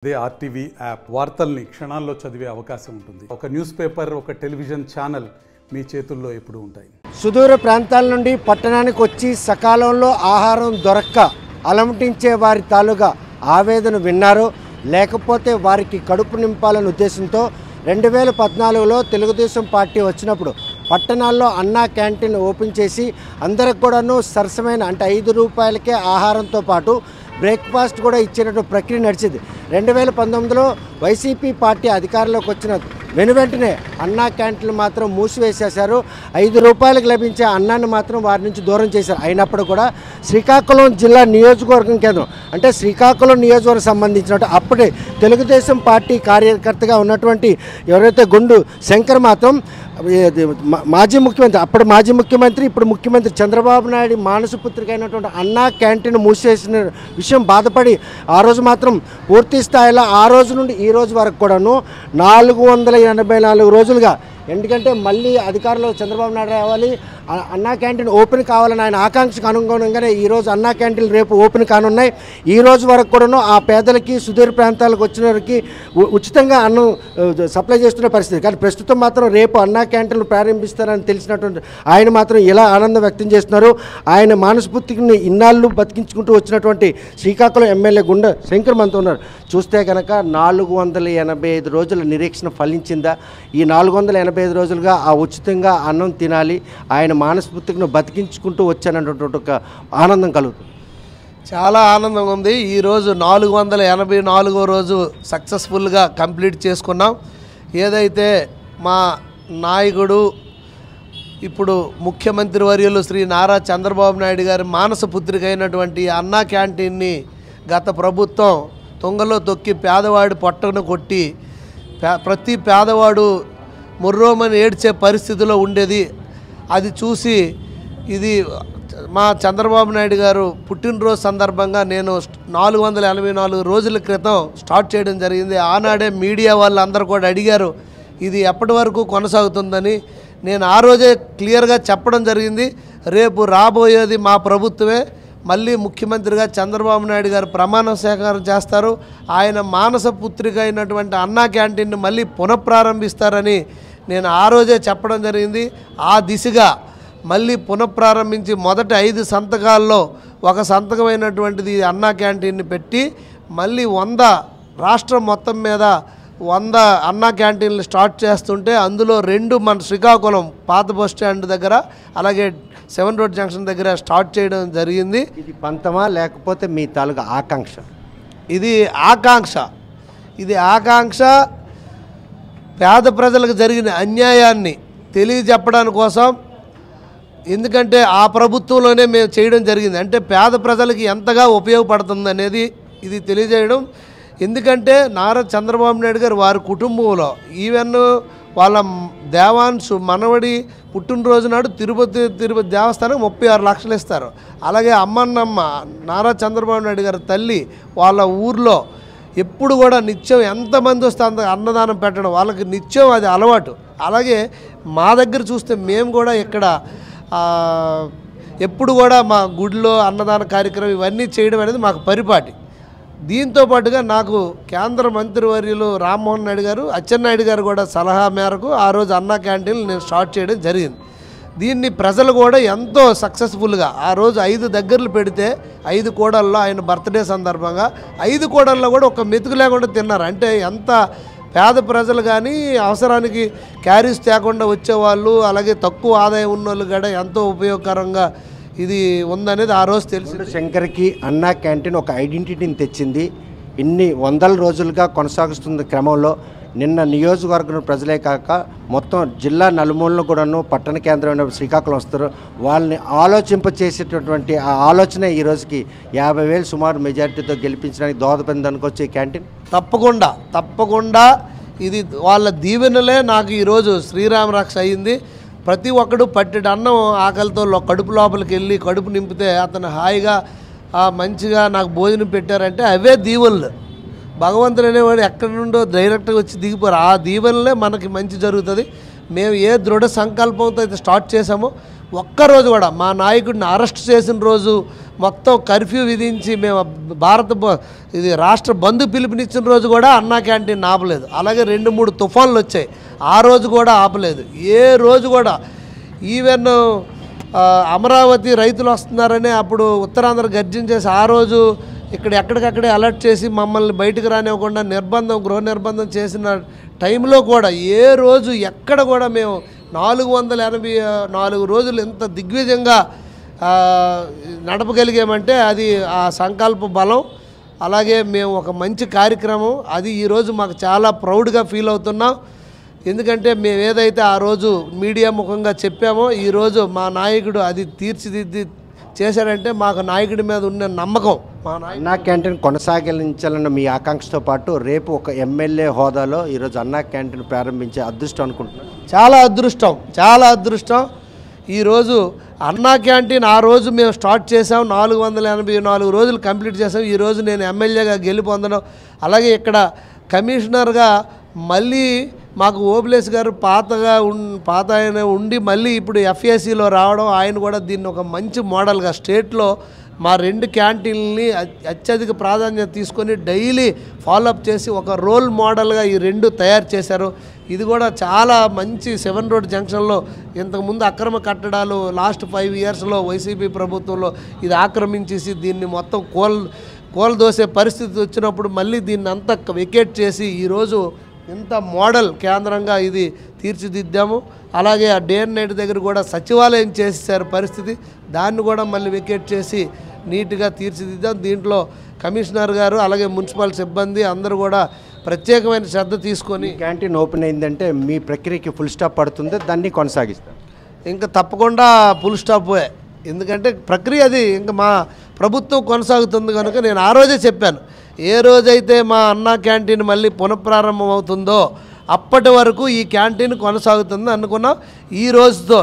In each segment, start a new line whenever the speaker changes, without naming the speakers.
అదే RTV app వార్తల్ని క్షణాల్లో చదివే అవకాశం ఉంటుంది. ఒక న్యూస్ పేపర్, ఒక టెలివిజన్ ఛానల్ మీ చేతుల్లో ఎప్పుడూ ఉంటాయి.
సుదూర ప్రాంతాల నుండి పట్టణానికి వచ్చి సకాలంలో ఆహారం దొరక్క అలమటించే వారి తాలూగా ఆవేదన విన్నారు. లేకపోతే వారికి కడుపు నింపాలనే ఉద్దేశంతో 2014లో తెలుగుదేశం పార్టీ వచ్చినప్పుడు పట్టణాల్లో అన్నా క్యాంటీన్ ఓపెన్ చేసి అందరికి కూడాను సరసమైన అంటే 5 రూపాయలకే ఆహారంతో పాటు బ్రేక్ఫాస్ట్ కూడా ఇచ్చేటటువంటి ప్రక్రియ నడిచింది. 2019లో వైసీపీ పార్టీ అధికారంలోకి వచ్చిన వెనువెంటనే అన్నా క్యాంటీన్లు మాత్రం మూసివేసేశారు. 5 రూపాయలకు లభించే అన్నాన్ని మాత్రం వారి నుంచి దూరం చేశారు. అయినప్పుడు కూడా శ్రీకాకుళం జిల్లా నియోజకవర్గం కేంద్రం అంటే శ్రీకాకుళం నియోజకవర్గం సంబంధించినట్టు అప్పుడే తెలుగుదేశం పార్టీ కార్యకర్తగా ఉన్నటువంటి ఎవరైతే గుండు శంకర్ మాత్రం మాజీ ముఖ్యమంత్రి ఇప్పుడు ముఖ్యమంత్రి చంద్రబాబు నాయుడు మానసపుత్రిక అయినటువంటి అన్నా క్యాంటీన్ మూసేసిన విషయం బాధపడి ఆ రోజు మాత్రం పూర్తి స్థాయిలో ఆ రోజు నుండి ఈ రోజు వరకు కూడాను 484 రోజులుగా, ఎందుకంటే మళ్ళీ అధికారంలో చంద్రబాబు నాయుడు రావాలి, అన్నా క్యాంటీన్ ఓపెన్ కావాలని ఆయన ఆకాంక్షకు అనుగుణంగానే ఈరోజు అన్నా క్యాంటీన్లు రేపు ఓపెన్ కానున్నాయి. ఈ రోజు వరకు కూడాను ఆ పేదలకి సుదూర ప్రాంతాలకు వచ్చిన వారికి ఉచితంగా అన్నం సప్లై చేస్తున్న పరిస్థితి. కానీ ప్రస్తుతం మాత్రం రేపు అన్నా క్యాంటీన్లు ప్రారంభిస్తారని తెలిసినటువంటి ఆయన మాత్రం ఇలా ఆనందం వ్యక్తం చేస్తున్నారు. ఆయన మానసపుత్రికని ఇన్నాళ్ళు బతికించుకుంటూ వచ్చినటువంటి శ్రీకాకుళం ఎమ్మెల్యే గుండ శంకర్ మనతో ఉన్నారు. చూస్తే కనుక 485 రోజుల నిరీక్షణ ఫలించిందా? ఈ 485 రోజులుగా ఆ ఉచితంగా అన్నం తినాలి, ఆయన మానసపుత్రికను బతికించుకుంటూ వచ్చానన్నటువంటి ఒక ఆనందం కలుగుతుంది.
చాలా ఆనందంగా ఉంది. ఈరోజు 484వ రోజు సక్సెస్ఫుల్గా కంప్లీట్ చేసుకున్నాం. ఏదైతే మా నాయకుడు ఇప్పుడు ముఖ్యమంత్రి వర్యులు శ్రీ నారా చంద్రబాబు నాయుడు గారి మానసపుత్రిక అయినటువంటి అన్నా క్యాంటీన్ని గత ప్రభుత్వం తొంగలో తొక్కి పేదవాడి పొట్టను కొట్టి ప్రతి పేదవాడు ముర్రోమని ఏడ్చే పరిస్థితిలో ఉండేది. అది చూసి ఇది మా చంద్రబాబు నాయుడు గారు పుట్టినరోజు సందర్భంగా నేను 484 రోజుల క్రితం స్టార్ట్ చేయడం జరిగింది. ఆనాడే మీడియా వాళ్ళందరూ కూడా అడిగారు ఇది ఎప్పటి వరకు కొనసాగుతుందని. నేను ఆ రోజే క్లియర్గా చెప్పడం జరిగింది, రేపు రాబోయేది మా ప్రభుత్వమే, మళ్ళీ ముఖ్యమంత్రిగా చంద్రబాబు నాయుడు గారు ప్రమాణ స్వీకారం చేస్తారు, ఆయన మానసపుత్రిక అయినటువంటి అన్నా క్యాంటీన్ని మళ్ళీ పునఃప్రారంభిస్తారని నేను ఆ రోజే చెప్పడం జరిగింది. ఆ దిశగా మళ్ళీ పునఃప్రారంభించి మొదటి 5 సంతకాల్లో ఒక సంతకమైనటువంటిది అన్నా క్యాంటీన్ని పెట్టి మళ్ళీ 100 రాష్ట్రం మొత్తం మీద 100 అన్నా క్యాంటీన్లు స్టార్ట్ చేస్తుంటే అందులో 2 మన శ్రీకాకుళం పాత బస్ స్టాండ్ దగ్గర అలాగే 7 రోడ్ జంక్షన్ దగ్గర స్టార్ట్ చేయడం జరిగింది.
ఇది పంతమా లేకపోతే మీ తాలూకా ఆకాంక్ష?
ఇది ఆకాంక్ష పేద ప్రజలకు జరిగిన అన్యాయాన్ని తెలియజెప్పడానికి కోసం. ఎందుకంటే ఆ ప్రభుత్వంలోనే మేము చేయడం జరిగింది, అంటే పేద ప్రజలకి ఎంతగా ఉపయోగపడుతుంది అనేది ఇది తెలియజేయడం. ఎందుకంటే నారా చంద్రబాబు నాయుడు గారు వారి కుటుంబంలో ఈవెన్ వాళ్ళ దేవాంశు మనవడి పుట్టినరోజు నాడు తిరుపతి దేవస్థానం 36 లక్షలు ఇస్తారు. అలాగే అమ్మన్నమ్మ నారా చంద్రబాబు నాయుడు గారి తల్లి వాళ్ళ ఊర్లో ఎప్పుడు కూడా నిత్యం ఎంతమంది వస్తే అంత అన్నదానం పెట్టడం వాళ్ళకి నిత్యం అది అలవాటు. అలాగే మా దగ్గర చూస్తే మేము కూడా ఇక్కడ ఎప్పుడు కూడా మా గుడిలో అన్నదాన కార్యక్రమం ఇవన్నీ చేయడం అనేది మాకు పరిపాటి. దీంతో పాటుగా నాకు కేంద్ర మంత్రివర్యులు రామ్మోహన్ నాయుడు గారు, అచ్చెన్నాయుడు గారు కూడా సలహా మేరకు ఆ రోజు అన్నా క్యాంటీన్లు నేను స్టార్ట్ చేయడం జరిగింది. దీన్ని ప్రజలు కూడా ఎంతో సక్సెస్ఫుల్గా ఆ రోజు 5 దగ్గరలు పెడితే 5 కూడల్లో ఆయన బర్త్డే సందర్భంగా 5 కూడల్లో కూడా ఒక మెతుకు లేకుండా తిన్నారు. అంటే ఎంత పేద ప్రజలు కానీ అవసరానికి క్యారీస్ తేకుండా వచ్చేవాళ్ళు అలాగే తక్కువ ఆదాయం ఉన్నోళ్ళు కూడా ఎంతో ఉపయోగకరంగా ఇది ఉందనేది ఆ రోజు తెలిసింది.
శంకర్కి అన్నా క్యాంటీన్ ఒక ఐడెంటిటీని తెచ్చింది. ఇన్ని 100 రోజులుగా కొనసాగుతున్న క్రమంలో నిన్న నియోజకవర్గం ప్రజలే కాక మొత్తం జిల్లా నలుమూలను కూడాను పట్టణ కేంద్రమైన శ్రీకాకుళం వస్తారు. వాళ్ళని ఆలోచింపచేసేటటువంటి ఆ ఆలోచన ఈ రోజుకి 50,000 సుమారు మెజారిటీతో గెలిపించడానికి దోహదపడింది అనుకోవచ్చు ఈ క్యాంటీన్.
తప్పకుండా ఇది వాళ్ళ దీవెనలే నాకు ఈరోజు శ్రీరామ రక్ష అయ్యింది. ప్రతి ఒక్కడు పట్టెడు అన్నం ఆకలితో కడుపు లోపలికి వెళ్ళి కడుపు నింపితే అతను హాయిగా మంచిగా నాకు భోజనం పెట్టారంటే అవే దీవెనలు. భగవంతుడు అనేవాడు ఎక్కడి నుండో డైరెక్ట్గా వచ్చి దిగిపోరు. ఆ దీవెనలే మనకి మంచి జరుగుతుంది. మేము ఏ దృఢ సంకల్పంతో అయితే స్టార్ట్ చేసామో ఒక్కరోజు కూడా మా నాయకుడిని అరెస్ట్ చేసిన రోజు మొత్తం కర్ఫ్యూ విధించి మేము ఇది రాష్ట్ర బంద్ పిలుపునిచ్చిన రోజు కూడా అన్నా క్యాంటీన్ ఆపలేదు. అలాగే 2-3 తుఫాన్లు వచ్చాయి, ఆ రోజు కూడా ఆపలేదు. ఏ రోజు కూడా ఈవెన్ అమరావతి రైతులు వస్తున్నారని అప్పుడు ఉత్తరాంధ్ర గర్జించేసి ఆ రోజు ఇక్కడ ఎక్కడికక్కడే అలర్ట్ చేసి మమ్మల్ని బయటకు రానివ్వకుండా గృహ నిర్బంధం చేసిన టైంలో కూడా ఏ రోజు ఎక్కడ కూడా మేము 484 రోజులు ఎంత దిగ్విజయంగా నడపగలిగామంటే అది ఆ సంకల్ప బలం. అలాగే మేము ఒక మంచి కార్యక్రమం అది ఈరోజు మాకు చాలా ప్రౌడ్గా ఫీల్ అవుతున్నాం. ఎందుకంటే మేము ఏదైతే ఆ రోజు మీడియా ముఖంగా చెప్పామో ఈరోజు మా నాయకుడు అది తీర్చిదిద్ది చేశాడంటే మాకు నాయకుడి మీద ఉన్న నమ్మకం. మా
అన్నా క్యాంటీన్ కొనసాగించాలన్న మీ ఆకాంక్షతో పాటు రేపు ఒక ఎమ్మెల్యే హోదాలో ఈరోజు అన్నా క్యాంటీన్ ప్రారంభించే అదృష్టం అనుకుంటున్నాను.
చాలా అదృష్టం. ఈరోజు అన్నా క్యాంటీన్ ఆ రోజు మేము స్టార్ట్ చేసాం, 484 రోజులు కంప్లీట్ చేసాం. ఈరోజు నేను ఎమ్మెల్యేగా గెలుపొందడం, అలాగే ఇక్కడ కమిషనర్గా మళ్ళీ మాకు ఓబులేస్ గారు పాత ఆయన ఉండి మళ్ళీ ఇప్పుడు ఎఫ్ఏసీలో రావడం, ఆయన కూడా దీన్ని ఒక మంచి మోడల్గా స్టేట్లో మా 2 క్యాంటీన్ని అత్యధిక ప్రాధాన్యత తీసుకొని డైలీ ఫాలోఅప్ చేసి ఒక రోల్ మోడల్గా ఈ 2 తయారు చేశారు. ఇది కూడా చాలా మంచి 7 రోడ్ జంక్షన్లో ఇంతకుముందు అక్రమ కట్టడాలు లాస్ట్ 5 ఇయర్స్లో వైసీపీ ప్రభుత్వంలో ఇది ఆక్రమించేసి దీన్ని మొత్తం కోల్దోసే పరిస్థితి వచ్చినప్పుడు మళ్ళీ దీన్ని అంతా వెకేట్ చేసి ఈరోజు ఇంత మోడల్ కేంద్రంగా ఇది తీర్చిదిద్దాము. అలాగే ఆ డే అండ్ నైట్ దగ్గర కూడా సచివాలయం చేసేసారు పరిస్థితి, దాన్ని కూడా మళ్ళీ వెకేట్ చేసి నీట్గా తీర్చిదిద్దాం. దీంట్లో కమిషనర్ గారు అలాగే మున్సిపల్ సిబ్బంది అందరూ కూడా ప్రత్యేకమైన శ్రద్ధ తీసుకొని
క్యాంటీన్ ఓపెన్ అయిందంటే మీ ప్రక్రియకి ఫుల్ స్టాప్ పడుతుంది, దాన్ని కొనసాగిస్తాం.
ఇంకా తప్పకుండా ఫుల్ స్టాప్. ఎందుకంటే ప్రక్రియ అది ఇంకా మా ప్రభుత్వం కొనసాగుతుంది కనుక నేను ఆ రోజే చెప్పాను, ఏ రోజైతే మా అన్నా క్యాంటీన్ మళ్ళీ పునఃప్రారంభం అవుతుందో అప్పటి వరకు ఈ క్యాంటీన్ కొనసాగుతుంది అనుకున్నాం. ఈ రోజుతో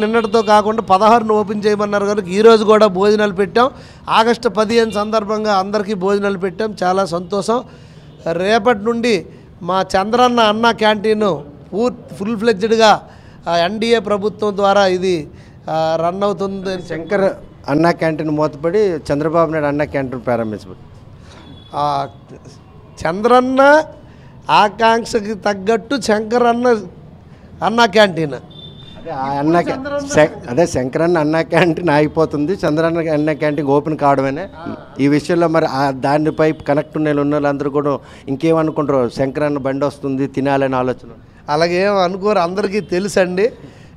నిన్నటితో కాకుండా 16ను ఓపెన్ చేయమన్నారు కనుక ఈరోజు కూడా భోజనాలు పెట్టాం. ఆగస్టు 15 సందర్భంగా అందరికీ భోజనాలు పెట్టాం, చాలా సంతోషం. రేపటి నుండి మా చంద్రన్న అన్నా క్యాంటీన్ ఫుల్ ఫ్లెడ్జ్డ్గా ఎన్డీఏ ప్రభుత్వం ద్వారా ఇది రన్ అవుతుంది.
శంకర్ అన్నా క్యాంటీన్ మూతపడి చంద్రబాబు నాయుడు అన్నా క్యాంటీన్ ప్రారంభించబడి
చంద్రన్న ఆకాంక్షకి తగ్గట్టు శంకర్ అన్నా క్యాంటీన్
అదే శంకరన్న అన్నా క్యాంటీన్ ఆగిపోతుంది, చంద్రన్న అన్నా క్యాంటీన్ ఓపెన్ కావడమేనే. ఈ విషయంలో మరి దానిపై కనెక్ట్ ఉన్న వాళ్ళందరూ కూడా ఇంకేమనుకుంటారు, శంకరన్న బండి వస్తుంది తినాలని ఆలోచన
అలాగేం అనుకోరు, అందరికీ తెలుసండి.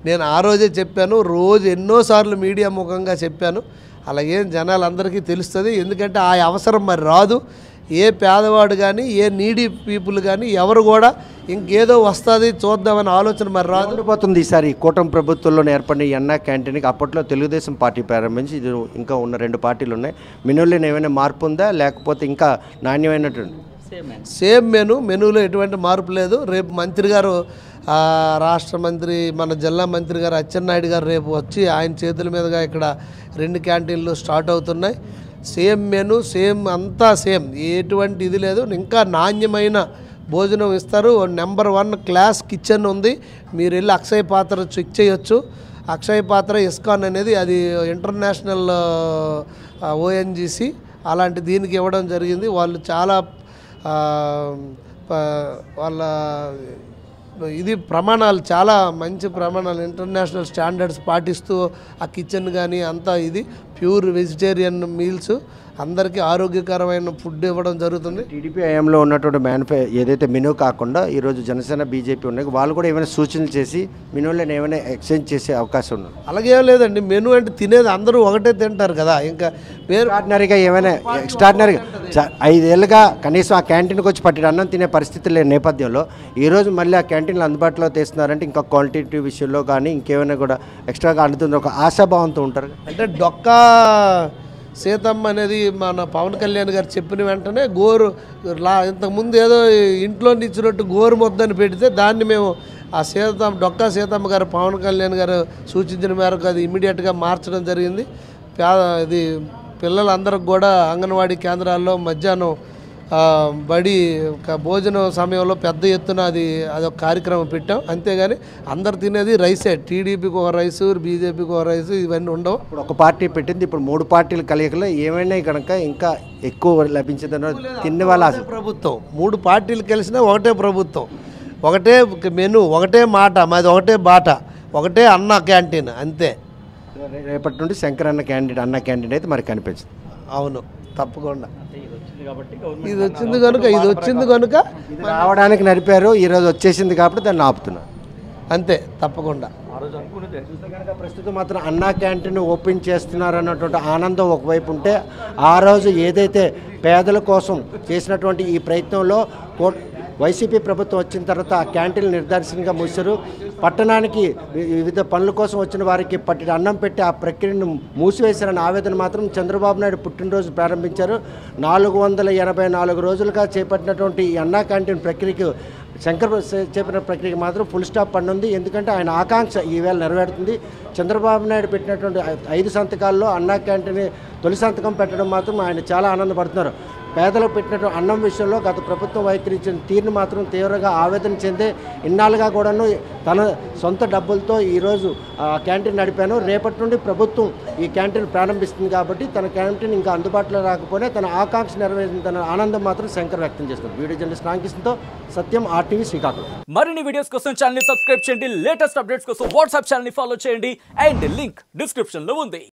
నేను ఆ రోజే చెప్పాను, రోజు ఎన్నోసార్లు మీడియా ముఖంగా చెప్పాను. అలాగేం జనాలందరికీ తెలుస్తుంది. ఎందుకంటే ఆ అవసరం మరి రాదు. ఏ పేదవాడు కానీ ఏ నీడీ పీపుల్ కానీ ఎవరు కూడా ఇంకేదో వస్తుంది చూద్దామని ఆలోచన మరి
రాకపోతుంది. ఈసారి కూటమి ప్రభుత్వంలో ఏర్పడిన ఈ అన్నా క్యాంటీన్కి అప్పట్లో తెలుగుదేశం పార్టీ ప్రారంభించి ఇది ఇంకా ఉన్న 2 పార్టీలు ఉన్నాయి. మెనూలో ఏమైనా మార్పు ఉందా, లేకపోతే ఇంకా నాణ్యమైనటువంటి
సేమ్ మెనూలో ఎటువంటి మార్పు లేదు. రేపు మంత్రి గారు రాష్ట్ర మంత్రి మన జిల్లా మంత్రి గారు అచ్చెన్నాయుడు గారు రేపు వచ్చి ఆయన చేతుల మీదుగా ఇక్కడ 2 క్యాంటీన్లు స్టార్ట్ అవుతున్నాయి. సేమ్ మెనూ అంతా సేమ్, ఎటువంటి ఇది లేదు. ఇంకా నాణ్యమైన భోజనం ఇస్తారు. నెంబర్ 1 క్లాస్ కిచెన్ ఉంది. మీరు వెళ్ళి అక్షయ పాత్ర చెక్ చేయొచ్చు. అక్షయ పాత్ర ఇస్కాన్ అనేది అది ఇంటర్నేషనల్ ఓఎన్జీసీ అలాంటి దీనికి ఇవ్వడం జరిగింది. వాళ్ళు చాలా వాళ్ళ ఇది ప్రమాణాలు చాలా మంచి ప్రమాణాలు, ఇంటర్నేషనల్ స్టాండర్డ్స్ పాటిస్తూ ఆ కిచెన్ కానీ అంతా ఇది ప్యూర్ వెజిటేరియన్ మీల్స్, అందరికీ ఆరోగ్యకరమైన ఫుడ్ ఇవ్వడం జరుగుతుంది.
టీడీపీ హయాంలో ఉన్నటువంటి ఏదైతే మెనూ కాకుండా ఈరోజు జనసేన బీజేపీ ఉన్నాయి, వాళ్ళు కూడా ఏమైనా సూచనలు చేసి మెనూలో ఏమైనా ఎక్స్చేంజ్ చేసే అవకాశం ఉంది?
అలాగే లేదండి. మెనూ అంటే తినేది అందరూ ఒకటే తింటారు కదా, ఇంకా
ఎక్స్ట్రాడినరీగా ఏమైనా ఎక్స్ట్రాడినరీగా 5 ఏళ్ళుగా కనీసం ఆ క్యాంటీన్కి వచ్చి పట్టిన అన్నం తినే పరిస్థితి లేని నేపథ్యంలో ఈరోజు మళ్ళీ ఆ క్యాంటీన్లు అందుబాటులో తెస్తున్నారంటే ఇంకా క్వాలిటీ విషయంలో కానీ ఇంకేమైనా కూడా ఎక్స్ట్రాగా అందుతుంది ఒక ఆశాభావంతో ఉంటారు.
అంటే డొక్కా సీతమ్మ అనేది మన పవన్ కళ్యాణ్ గారు చెప్పిన వెంటనే ఇంతకుముందు ఏదో ఇంట్లో ఇచ్చినట్టు గోరు ముద్దని పెడితే దాన్ని మేము ఆ డొక్కా సీతమ్మ గారు పవన్ కళ్యాణ్ గారు సూచించిన మేరకు అది ఇమీడియట్గా మార్చడం జరిగింది. ఇది పిల్లలందరికి కూడా అంగన్వాడీ కేంద్రాల్లో మధ్యాహ్నం బడి భోజనం సమయంలో పెద్ద ఎత్తున అదొక కార్యక్రమం పెట్టాం. అంతేగాని అందరు తినేది రైసే. టీడీపీకి ఒక రైసు, బీజేపీకి ఒక రైసు, ఇవన్నీ ఉండవు.
ఇప్పుడు ఒక పార్టీ పెట్టింది, ఇప్పుడు 3 పార్టీల కలయికలో ఏమైనా కనుక ఇంకా ఎక్కువ లభించదన్న తిన్న వాళ్ళ
ప్రభుత్వం 3 పార్టీలు కలిసినా ఒకటే ప్రభుత్వం, ఒకటే మెను, ఒకటే మాట, మాది ఒకటే బాట, ఒకటే అన్న క్యాంటీన్ అంతే.
రేపటి నుండి శంకర్ అన్న క్యాండిడేట్ అయితే మరి కనిపించింది.
అవును, తప్పకుండా. ఇది వచ్చింది కనుక
ఇది రావడానికి నడిపారు, ఈరోజు వచ్చేసింది కాబట్టి దాన్ని ఆపుతున్నారు
అంతే, తప్పకుండా.
ప్రస్తుతం మాత్రం అన్నా క్యాంటీన్ ఓపెన్ చేస్తున్నారు అన్నటువంటి ఆనందం ఒకవైపు ఉంటే, ఆ రోజు ఏదైతే పేదల కోసం చేసినటువంటి ఈ ప్రయత్నంలో వైసీపీ ప్రభుత్వం వచ్చిన తర్వాత ఆ క్యాంటీన్లు నిర్దాక్షిణ్యంగా మూసారు. పట్టణానికి వివిధ పనుల కోసం వచ్చిన వారికి పట్టి అన్నం పెట్టి ఆ ప్రక్రియను మూసివేశారన్న ఆవేదన మాత్రం చంద్రబాబు నాయుడు పుట్టినరోజు ప్రారంభించారు. 484 రోజులుగా చేపట్టినటువంటి ఈ అన్నా క్యాంటీన్ ప్రక్రియకు శంకర్ చేపట్టిన ప్రక్రియకి మాత్రం ఫుల్ స్టాప్ పడినుంది. ఎందుకంటే ఆయన ఆకాంక్ష ఈవేళ నెరవేరుతుంది. చంద్రబాబు నాయుడు పెట్టినటువంటి 5 సంతకాల్లో అన్నా క్యాంటీన్ తొలి సంతకం పెట్టడం మాత్రం ఆయన చాలా ఆనందపడుతున్నారు. పేదలకు పెట్టినటువంటి అన్నం విషయంలో గత ప్రభుత్వం వైఖరించిన తీరును మాత్రం తీవ్రంగా ఆవేదన చెందే, ఇన్నాళ్ళుగా కూడాను తన సొంత డబ్బులతో ఈరోజు క్యాంటీన్ నడిపాను, రేపటి నుండి ప్రభుత్వం ఈ క్యాంటీన్ ప్రారంభిస్తుంది కాబట్టి తన క్యాంటీన్ ఇంకా అందుబాటులో రాకపోయినా తన ఆకాంక్ష నెరవేరింది, తన ఆనందం మాత్రం శంకర్ వ్యక్తం చేస్తున్నారు. వీడియో జర్నలిస్ట్ రాంకిషన్తో సత్యం, RTV శ్రీకాకుళం.
మరిన్ని వీడియోస్ కోసం ఛానల్ ని సబ్స్క్రైబ్ చేయండి, లేటెస్ట్ అప్డేట్స్ కోసం వాట్సాప్ ఛానల్ ని ఫాలో చేయండి, అండ్ లింక్ డిస్క్రిప్షన్ లో ఉంది.